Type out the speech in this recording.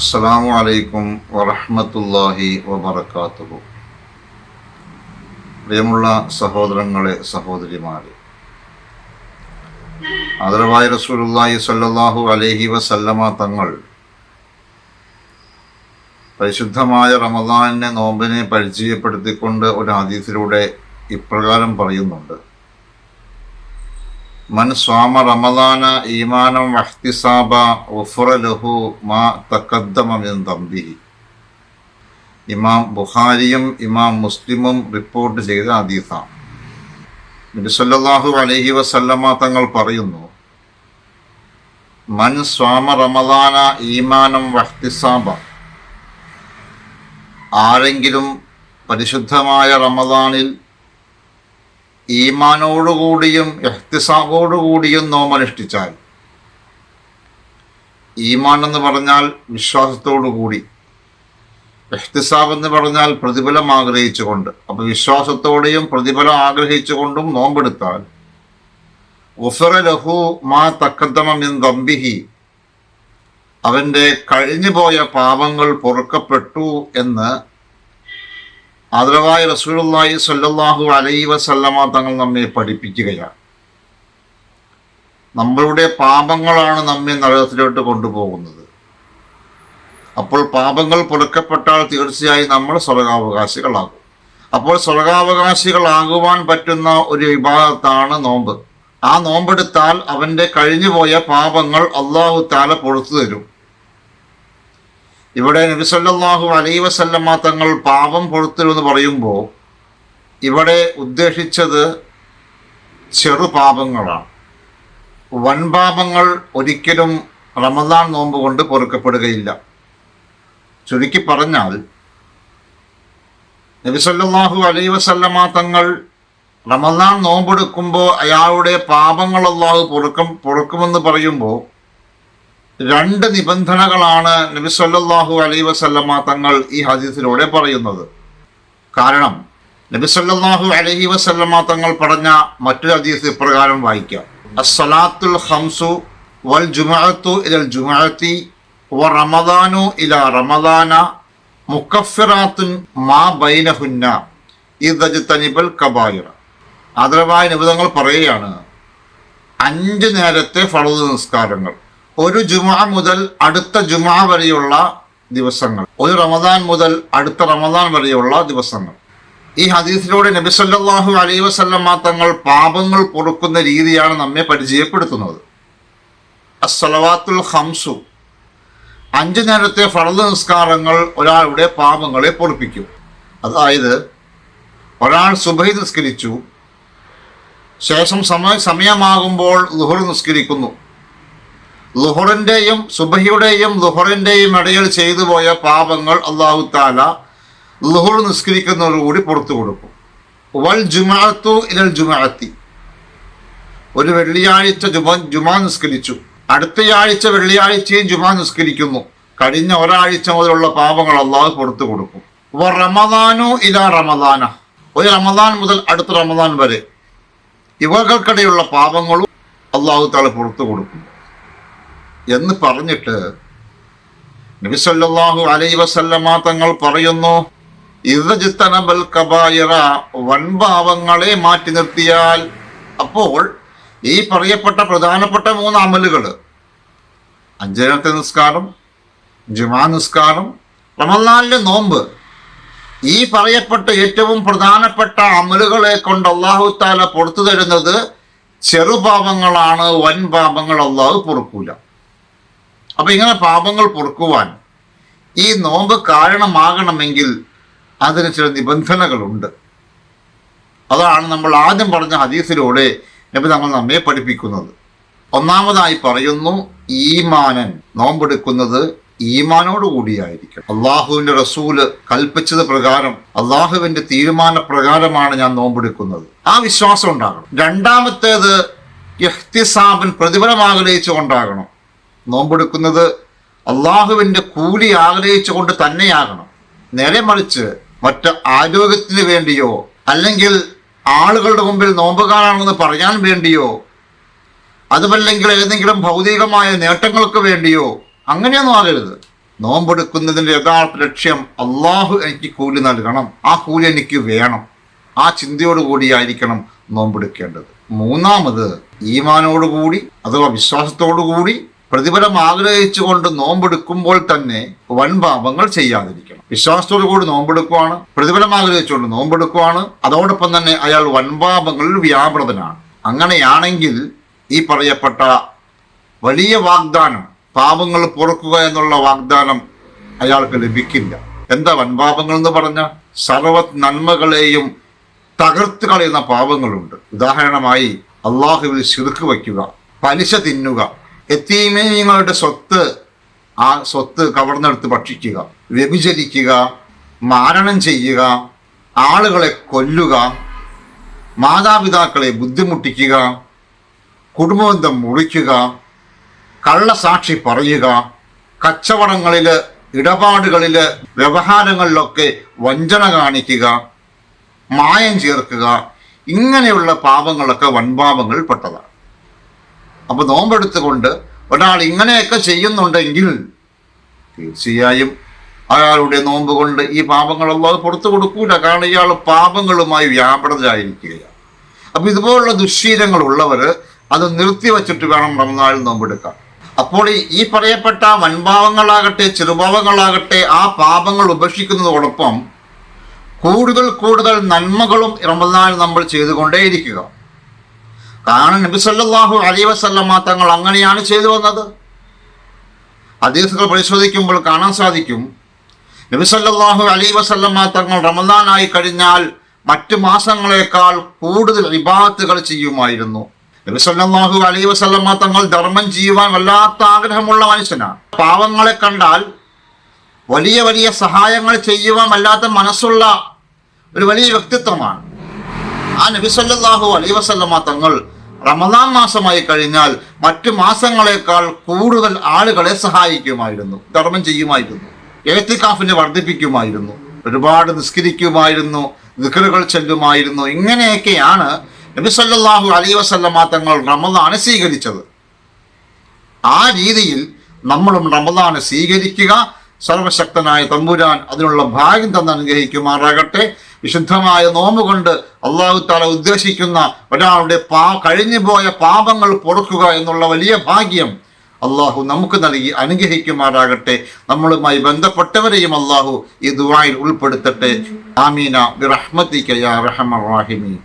അസ്സലാമു അലൈക്കും വറഹ്മത്തുള്ളാഹി വബറകാതുഹു. പ്രിയമുള്ള സഹോദരങ്ങളെ, സഹോദരിമാരെ, ആദരവായ റസൂലുള്ളാഹി സ്വല്ലല്ലാഹു അലൈഹി വസല്ലമ തങ്ങൾ പരിശുദ്ധമായ റമദാനിനെ, നോമ്പിനെ പരിചയപ്പെടുത്തിക്കൊണ്ട് ഒരു ഹദീസിലൂടെ ഇപ്രകാരം പറയുന്നുണ്ട്: മൻ സ്വാമ റമദാന ഈമാനം വഹ്തിസാബ ഗുഫിറ ലഹു മാ തഖദ്ദമ മിൻ ദംബിഹി. ഇമാം ബുഖാരിയും ഇമാം മുസ്ലിമും റിപ്പോർട്ട് ചെയ്ത ഹദീസാണ്. നബി സല്ലല്ലാഹു അലൈഹി വസല്ലമ തങ്ങൾ പറയുന്നു: മൻ സ്വാമ റമദാന ഈമാനം വഹ്തിസാബ, ആരെങ്കിലും പരിശുദ്ധമായ റമദാനിൽ ഈമാനോടുകൂടിയും ഇഹ്തിസാബോടുകൂടിയും നോമ്പനുഷ്ഠിച്ചാൽ, ഈമാൻ എന്ന് പറഞ്ഞാൽ വിശ്വാസത്തോടുകൂടി, ഇഹ്തിസാബ് എന്ന് പറഞ്ഞാൽ പ്രതിഫലം ആഗ്രഹിച്ചുകൊണ്ട്, അപ്പോൾ വിശ്വാസത്തോടെയും പ്രതിഫലം ആഗ്രഹിച്ചുകൊണ്ടും നോമ്പെടുത്താൽ, ഗുഫിറ ലഹു മാ തഖദ്ദമ മിൻ ദംബിഹി, അവൻ്റെ കഴിഞ്ഞുപോയ പാപങ്ങൾ പൊറുക്കപ്പെട്ടു എന്ന് ആദരവായ റസൂലുള്ളാഹി സ്വല്ലല്ലാഹു അലൈഹി വസല്ലമ തങ്ങൾ നമ്മെ പഠിപ്പിക്കുകയാണ്. നമ്മളുടെ പാപങ്ങളാണ് നമ്മെ നരകത്തിലോട്ട് കൊണ്ടുപോകുന്നത്. അപ്പോൾ പാപങ്ങൾ പൊറുക്കപ്പെട്ടാൽ തീർച്ചയായും നമ്മൾ സ്വർഗാവകാശികളാകും. അപ്പോൾ സ്വർഗാവകാശികളാകുവാൻ പറ്റുന്ന ഒരു വിഭാഗത്താണ് നോമ്പ്. ആ നോമ്പെടുത്താൽ അവൻ്റെ കഴിഞ്ഞുപോയ പാപങ്ങൾ അല്ലാഹു തആല പൊറുത്തു തരും. ഇവിടെ നബി സല്ലല്ലാഹു അലൈഹി വസല്ലമ തങ്ങൾ പാപം പൊറുത്തരുമെന്ന് പറയുമ്പോൾ ഇവിടെ ഉദ്ദേശിച്ചത് ചെറുപാപങ്ങളാണ്. വൻപാപങ്ങൾ ഒരിക്കലും റമദാൻ നോമ്പ് കൊണ്ട് പൊറുക്കപ്പെടുകയില്ല. ചുരുക്കി പറഞ്ഞാൽ, നബി സല്ലല്ലാഹു അലൈഹി വസല്ലമ തങ്ങൾ റമദാൻ നോമ്പെടുക്കുമ്പോൾ അയാളുടെ പാപങ്ങൾ അല്ലാഹു പൊറുക്കുമെന്ന് പറയുമ്പോൾ രണ്ട് നിബന്ധനകളാണ് നബി സല്ലല്ലാഹു അലൈഹി വസല്ലമ തങ്ങൾ ഈ ഹദീസിലൂടെ പറയുന്നത്. കാരണം നബി സല്ലല്ലാഹു അലൈഹി വസല്ലമ തങ്ങൾ പറഞ്ഞ മറ്റൊരു ഹദീസ് ഇപ്രകാരം വായിക്കാം: അസ്സലാത്തുൽ ഖംസു വൽ ജുമുഅത്തു ഇലൽ ജുമുഅത്തി വ റമദാനു ഇലാ റമദാന മുകഫിറാത്തുൻ മാ ബൈനഹുന്ന ഇദജ്തനിബൽ കബായിറ. ആദരവായ നിബിതങ്ങൾ പറയുകയാണ്, 5 നേരത്തെ ഫർദ് നിസ്കാരങ്ങൾ, ഒരു ജുമുഅ മുതൽ അടുത്ത ജുമുഅ വരെയുള്ള ദിവസങ്ങൾ, ഒരു റമദാൻ മുതൽ അടുത്ത റമദാൻ വരെയുള്ള ദിവസങ്ങൾ. ഈ ഹദീസിലൂടെ നബി സല്ലല്ലാഹു അലൈഹി വസല്ലമ തങ്ങൾ പാപങ്ങൾ പൊറുക്കുന്ന രീതിയാണ് നമ്മെ പരിചയപ്പെടുത്തുന്നത്. അസ്സലവാത്തുൽ ഖംസു, 5 നേരത്തെ ഫർദ് നിസ്കാരങ്ങൾ ഒരാളുടെ പാപങ്ങളെ പൊറുപ്പിക്കും. അതായത്, ഒരാൾ സുബഹി നിസ്കരിച്ചു, ശേഷം സമയമാകുമ്പോൾ ളുഹർ നിസ്കരിക്കുന്നു. ളുഹറിൻ്റെയും സുബഹിയുടെയും ളുഹറിൻ്റെയും ഇടയിൽ ചെയ്തു പോയ പാപങ്ങൾ അല്ലാഹു തആല ളുഹർ നിസ്കരിക്കുന്നതോടുകൂടി പുറത്തു കൊടുക്കും. വൽ ജുമുഅത്തു ഇലൽ ജുമുഅത്തി, ഒരു വെള്ളിയാഴ്ച ജുമാ നിസ്കരിച്ചു, അടുത്തയാഴ്ച വെള്ളിയാഴ്ചയും ജുമാ നിസ്കരിക്കുന്നു, കഴിഞ്ഞ ഒരാഴ്ച മുതലുള്ള പാപങ്ങൾ അല്ലാഹു പുറത്തു കൊടുക്കും. വ റമദാനു ഇലാ റമദാന, ഒരു റമദാൻ മുതൽ അടുത്ത റമദാൻ വരെ ഇവകൾക്കിടയുള്ള പാപങ്ങളും അല്ലാഹു തആല പുറത്തു കൊടുക്കും എന്ന് പറഞ്ഞിട്ട് നബി സല്ലല്ലാഹു അലൈഹി വസല്ലമ തങ്ങൾ പറയുന്നു: ഇദ്ജ്തനബൽ കബായിറ, വൻപാപങ്ങളെ മാറ്റി നിർത്തിയാൽ, അപ്പോൾ ഈ പറയപ്പെട്ട പ്രധാനപ്പെട്ട 3 അമലുകൾ, 5 നേരത്തെ നിസ്കാരം, ജുമാ നിസ്കാരം, റമദാനിലെ നോമ്പ്, ഈ പറയപ്പെട്ട ഏറ്റവും പ്രധാനപ്പെട്ട അമലുകളെ കൊണ്ട് അല്ലാഹു തആല പുറത്തു തരുന്നത് ചെറുപാപങ്ങളാണ്. വൻപാപങ്ങൾ അല്ലാഹു പൊറുക്കൂല. അപ്പൊ ഇങ്ങനെ പാപങ്ങൾ പൊറുക്കുവാൻ ഈ നോമ്പ് കാരണമാകണമെങ്കിൽ അതിന് ചില നിബന്ധനകളുണ്ട്. അതാണ് നമ്മൾ ആദ്യം പറഞ്ഞ ഹദീസിലൂടെ നബി തങ്ങൾ നമ്മെ പഠിപ്പിക്കുന്നത്. ഒന്നാമതായി പറയുന്നു, ഈമാനൻ, നോമ്പെടുക്കുന്നത് ഈമാനോടുകൂടിയായിരിക്കും. അള്ളാഹുവിൻ്റെ റസൂല് കൽപ്പിച്ചത് പ്രകാരം, അള്ളാഹുവിൻ്റെ തീരുമാന പ്രകാരമാണ് ഞാൻ നോമ്പെടുക്കുന്നത്, ആ വിശ്വാസം ഉണ്ടാകണം. രണ്ടാമത്തേത് ഇഹ്തിസാബൻ, പ്രതിഫലം ആഗ്രഹിച്ചുകൊണ്ടാകണം. നോമ്പെടുക്കുന്നത് അള്ളാഹുവിൻ്റെ കൂലി ആഗ്രഹിച്ചുകൊണ്ട് തന്നെയാകണം. നേരെ മറിച്ച് മറ്റ് ആരോഗ്യത്തിന് വേണ്ടിയോ അല്ലെങ്കിൽ ആളുകളുടെ മുമ്പിൽ നോമ്പുകാരാണെന്ന് പറയാൻ വേണ്ടിയോ അതുമല്ലെങ്കിൽ ഏതെങ്കിലും ഭൗതികമായ നേട്ടങ്ങൾക്ക് വേണ്ടിയോ അങ്ങനെയൊന്നും ആകരുത്. നോമ്പെടുക്കുന്നതിൻ്റെ യഥാർത്ഥ ലക്ഷ്യം അള്ളാഹു എനിക്ക് കൂലി നൽകണം, ആ കൂലി എനിക്ക് വേണം, ആ ചിന്തയോടുകൂടിയായിരിക്കണം നോമ്പെടുക്കേണ്ടത്. മൂന്നാമത് ഈമാനോടുകൂടി അഥവാ വിശ്വാസത്തോടുകൂടി പ്രതിഫലം ആഗ്രഹിച്ചുകൊണ്ട് നോമ്പെടുക്കുമ്പോൾ തന്നെ വൻപാപങ്ങൾ ചെയ്യാതിരിക്കണം. വിശ്വാസത്തോടു കൂടി നോമ്പെടുക്കുവാണ്, പ്രതിഫലം ആഗ്രഹിച്ചുകൊണ്ട് നോമ്പെടുക്കുവാണ്, അതോടൊപ്പം തന്നെ അയാൾ വൻപാപങ്ങളിൽ വ്യാപൃതനാണ്. അങ്ങനെയാണെങ്കിൽ ഈ പറയപ്പെട്ട വലിയ വാഗ്ദാനം, പാപങ്ങൾ പൊറുക്കുക എന്നുള്ള വാഗ്ദാനം അയാൾക്ക് ലഭിക്കില്ല. എന്താ വൻപാപങ്ങൾ എന്ന് പറഞ്ഞാൽ സർവ്വ നന്മകളെയും തകർത്ത് കളയുന്ന പാപങ്ങളുണ്ട്. ഉദാഹരണമായി അള്ളാഹുവിൽ ശിർക്ക് വയ്ക്കുക, പലിശ തിന്നുക, യതീമീങ്ങളുടെ ആ സ്വത്ത് കവർന്നെടുത്ത് ഭക്ഷിക്കുക, വ്യഭിചരിക്കുക, മാരണം ചെയ്യുക, ആളുകളെ കൊല്ലുക, മാതാപിതാക്കളെ ബുദ്ധിമുട്ടിക്കുക, കുടുംബബന്ധം മുറിക്കുക, കള്ളസാക്ഷി പറയുക, കച്ചവടങ്ങളിൽ, ഇടപാടുകളിൽ, വ്യവഹാരങ്ങളിലൊക്കെ വഞ്ചന കാണിക്കുക, മായം ചേർക്കുക, ഇങ്ങനെയുള്ള പാപങ്ങളൊക്കെ വൻപാപങ്ങൾ പെട്ടതാണ്. അപ്പോൾ നോമ്പെടുത്തുകൊണ്ട് ഒരാൾ ഇങ്ങനെയൊക്കെ ചെയ്യുന്നുണ്ടെങ്കിൽ തീർച്ചയായും അയാളുടെ നോമ്പ് കൊണ്ട് ഈ പാപങ്ങളൊന്നും പുറത്തു കൊടുക്കൂല. കാരണം ഇയാൾ പാപങ്ങളുമായി വ്യാപൃതരായിരിക്കുകയാണ്. അപ്പോൾ ഇതുപോലുള്ള ദുശ്ശീലങ്ങളുള്ളവർ അത് നിർത്തിവെച്ചിട്ട് വേണം റമദാനിൽ നോമ്പെടുക്കാൻ. അപ്പോൾ ഈ പറയപ്പെട്ട വൻപാപങ്ങളാകട്ടെ ചെറുപാപങ്ങളാകട്ടെ ആ പാപങ്ങൾ ഉപേക്ഷിക്കുന്നതോടൊപ്പം കൂടുതൽ കൂടുതൽ നന്മകളും റമദാനിൽ നമ്മൾ ചെയ്തുകൊണ്ടേയിരിക്കുക. കാരണം നബി സല്ലല്ലാഹു അലൈഹി വസല്ലമ തങ്ങൾ അങ്ങനെയാണ് ചെയ്തു വന്നത്. ഹദീസുകൾ പരിശോധിക്കുമ്പോൾ കാണാൻ സാധിക്കും, നബി സല്ലല്ലാഹു അലൈഹി വസല്ലമ തങ്ങൾ റമദാനായി കഴിഞ്ഞാൽ മറ്റു മാസങ്ങളെക്കാൾ കൂടുതൽ ഇബാദത്തുകൾ ചെയ്യുമായിരുന്നു. നബി സല്ലല്ലാഹു അലൈഹി വസല്ലമ തങ്ങൾ ധർമ്മം ചെയ്യുവാൻ വല്ലാത്ത ആഗ്രഹമുള്ള മനുഷ്യനാണ്. പാവങ്ങളെ കണ്ടാൽ വലിയ വലിയ സഹായങ്ങൾ ചെയ്യുവാൻ വല്ലാത്ത മനസ്സുള്ള ഒരു വലിയ വ്യക്തിത്വമാണ്. ആ നബി സല്ലല്ലാഹു അലൈഹി വസല്ലമ തങ്ങൾ റമദാൻ മാസമായി കഴിഞ്ഞാൽ മറ്റു മാസങ്ങളെക്കാൾ കൂടുതൽ ആളുകളെ സഹായിക്കുമായിരുന്നു, ധർമ്മം ചെയ്യുമായിരുന്നു, ഇഅ്തികാഫിനെ വർദ്ധിപ്പിക്കുമായിരുന്നു, ഒരുപാട് നിസ്കരിക്കുമായിരുന്നു, ദിക്റുകൾ ചൊല്ലുമായിരുന്നു. ഇങ്ങനെയൊക്കെയാണ് നബി സല്ലല്ലാഹു അലൈഹി വസല്ലമ തങ്ങൾ റമദാനെ സ്വീകരിച്ചത്. ആ രീതിയിൽ നമ്മളും റമദാനെ സ്വീകരിക്കുക. സർവശക്തനായ തമ്പുരാൻ അതിനുള്ള ഭാഗ്യം തന്ന് അനുഗ്രഹിക്കുമാറാകട്ടെ. വിശുദ്ധമായ നോമ്പ് കൊണ്ട് അല്ലാഹു തആല ഉദ്ദേശിക്കുന്ന ഒരാളുടെ കഴിഞ്ഞുപോയ പാപങ്ങൾ പൊറുക്കുക എന്നുള്ള വലിയ ഭാഗ്യം അള്ളാഹു നമുക്ക് നൽകി അനുഗ്രഹിക്കുമാറാകട്ടെ. നമ്മളുമായി ബന്ധപ്പെട്ടവരെയും അള്ളാഹു ഈ ദുആയിൽ ഉൾപ്പെടുത്തട്ടെ. ആമീന ബിറഹ്മതിക യാ അർഹമർ റഹീമീൻ.